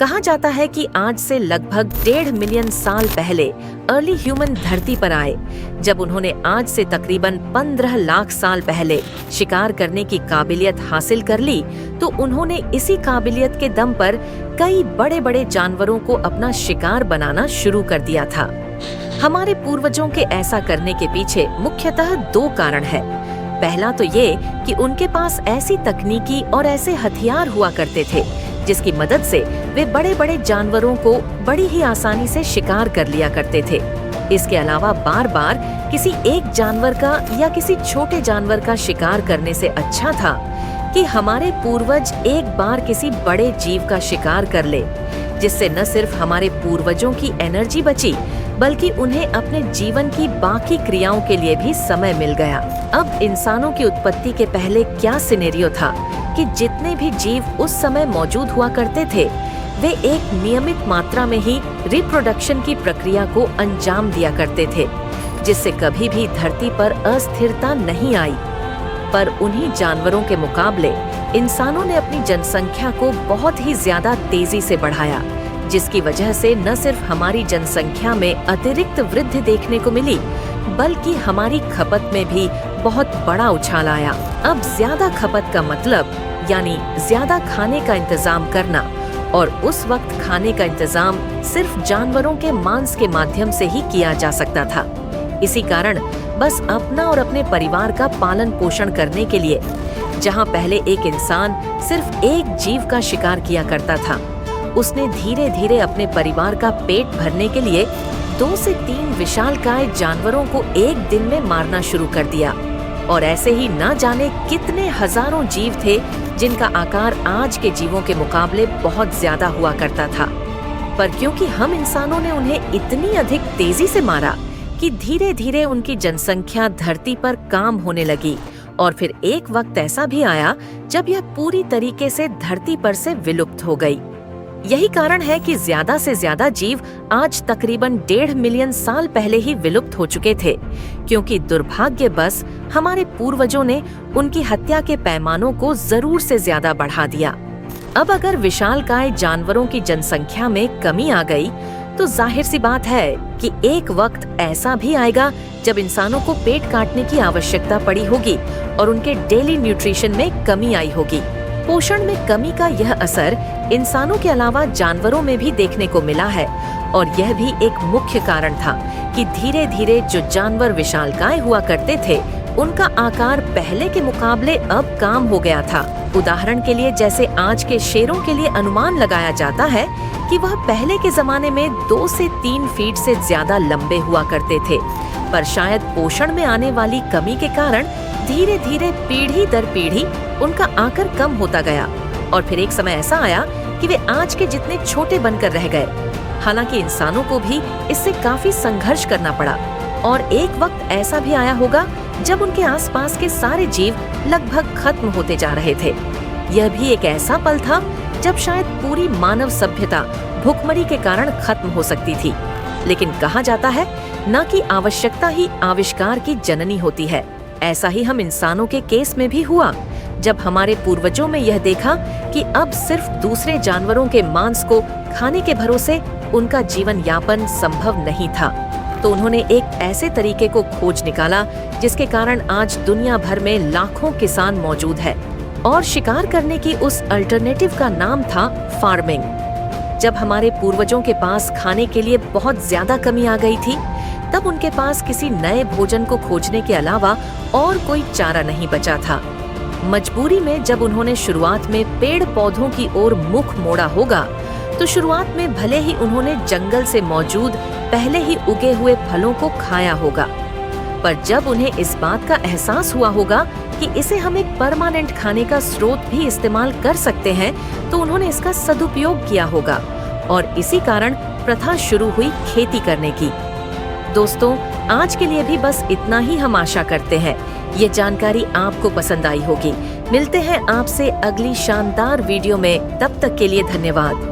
कहा जाता है कि आज से लगभग 1.5 मिलियन साल पहले अर्ली ह्यूमन धरती पर आए। जब उन्होंने आज से तकरीबन 15 लाख साल पहले शिकार करने की काबिलियत हासिल कर ली, तो उन्होंने इसी काबिलियत के दम पर कई बड़े बड़े जानवरों को अपना शिकार बनाना शुरू कर दिया था। हमारे पूर्वजों के ऐसा करने के पीछे मुख्यतः 2 कारण है। पहला तो ये कि उनके पास ऐसी तकनीकी और ऐसे हथियार हुआ करते थे जिसकी मदद से वे बड़े बड़े जानवरों को बड़ी ही आसानी से शिकार कर लिया करते थे। इसके अलावा बार बार किसी एक जानवर का या किसी छोटे जानवर का शिकार करने से अच्छा था कि हमारे पूर्वज एक बार किसी बड़े जीव का शिकार कर ले, जिससे न सिर्फ हमारे पूर्वजों की एनर्जी बची बल्कि उन्हें अपने जीवन की बाकी क्रियाओं के लिए भी समय मिल गया। अब इंसानों की उत्पत्ति के पहले क्या सिनेरियो था कि जितने भी जीव उस समय मौजूद हुआ करते थे वे एक नियमित मात्रा में ही रिप्रोडक्शन की प्रक्रिया को अंजाम दिया करते थे, जिससे कभी भी धरती पर अस्थिरता नहीं आई। पर उन्हीं जानवरों के मुकाबले इंसानों ने अपनी जनसंख्या को बहुत ही ज्यादा तेजी से बढ़ाया, जिसकी वजह से न सिर्फ हमारी जनसंख्या में अतिरिक्त वृद्धि देखने को मिली बल्कि हमारी खपत में भी बहुत बड़ा उछाल आया। अब ज्यादा खपत का मतलब यानी ज्यादा खाने का इंतजाम करना, और उस वक्त खाने का इंतजाम सिर्फ जानवरों के मांस के माध्यम से ही किया जा सकता था। इसी कारण बस अपना और अपने परिवार का पालन पोषण करने के लिए जहां पहले एक इंसान सिर्फ एक जीव का शिकार किया करता था, उसने धीरे धीरे अपने परिवार का पेट भरने के लिए 2 से 3 विशालकाय जानवरों को एक दिन में मारना शुरू कर दिया। और ऐसे ही न जाने कितने हजारों जीव थे जिनका आकार आज के जीवों के मुकाबले बहुत ज्यादा हुआ करता था। पर क्योंकि हम इंसानों ने उन्हें इतनी अधिक तेजी से मारा कि धीरे धीरे उनकी जनसंख्या धरती पर काम होने लगी, और फिर एक वक्त ऐसा भी आया जब यह पूरी तरीके से धरती पर से विलुप्त हो गई। यही कारण है कि ज्यादा से ज्यादा जीव आज तकरीबन 1.5 मिलियन साल पहले ही विलुप्त हो चुके थे, क्योंकि दुर्भाग्यवश हमारे पूर्वजों ने उनकी हत्या के पैमानों को जरूर से ज्यादा बढ़ा दिया। अब अगर विशालकाय जानवरों की जनसंख्या में कमी आ गई तो जाहिर सी बात है कि एक वक्त ऐसा भी आएगा जब इंसानों को पेट काटने की आवश्यकता पड़ी होगी और उनके डेली न्यूट्रिशन में कमी आई होगी। पोषण में कमी का यह असर इंसानों के अलावा जानवरों में भी देखने को मिला है, और यह भी एक मुख्य कारण था कि धीरे धीरे जो जानवर विशालकाय हुआ करते थे उनका आकार पहले के मुकाबले अब काम हो गया था। उदाहरण के लिए जैसे आज के शेरों के लिए अनुमान लगाया जाता है कि वह पहले के जमाने में 2 से 3 फीट से ज्यादा लंबे हुआ करते थे, पर शायद पोषण में आने वाली कमी के कारण धीरे धीरे पीढ़ी दर पीढ़ी उनका आकार कम होता गया, और फिर एक समय ऐसा आया कि वे आज के जितने छोटे बनकर रह गए। हालांकि इंसानों को भी इससे काफी संघर्ष करना पड़ा, और एक वक्त ऐसा भी आया होगा जब उनके आसपास के सारे जीव लगभग खत्म होते जा रहे थे। यह भी एक ऐसा पल था जब शायद पूरी मानव सभ्यता भूखमरी के कारण खत्म हो सकती थी। लेकिन कहा जाता है न कि आवश्यकता ही आविष्कार की जननी होती है। ऐसा ही हम इंसानों के केस में भी हुआ, जब हमारे पूर्वजों में यह देखा कि अब सिर्फ दूसरे जानवरों के मांस को खाने के भरोसे उनका जीवन यापन संभव नहीं था, तो उन्होंने एक ऐसे तरीके को खोज निकाला जिसके कारण आज दुनिया भर में लाखों किसान मौजूद है। और शिकार करने की उस अल्टरनेटिव का नाम था फार्मिंग। जब हमारे पूर्वजों के पास खाने के लिए बहुत ज्यादा कमी आ गई थी, तब उनके पास किसी नए भोजन को खोजने के अलावा और कोई चारा नहीं बचा था। मजबूरी में जब उन्होंने शुरुआत में पेड़ पौधों की ओर मुख मोड़ा होगा, तो शुरुआत में भले ही उन्होंने जंगल से मौजूद पहले ही उगे हुए फलों को खाया होगा, पर जब उन्हें इस बात का एहसास हुआ होगा कि इसे हम एक परमानेंट खाने का स्रोत भी इस्तेमाल कर सकते हैं, तो उन्होंने इसका सदुपयोग किया होगा, और इसी कारण प्रथा शुरू हुई खेती करने की। दोस्तों, आज के लिए भी बस इतना ही हम आशा करते हैं। ये जानकारी आपको पसंद आई होगी। मिलते हैं आपसे अगली शानदार वीडियो में, तब तक के लिए धन्यवाद।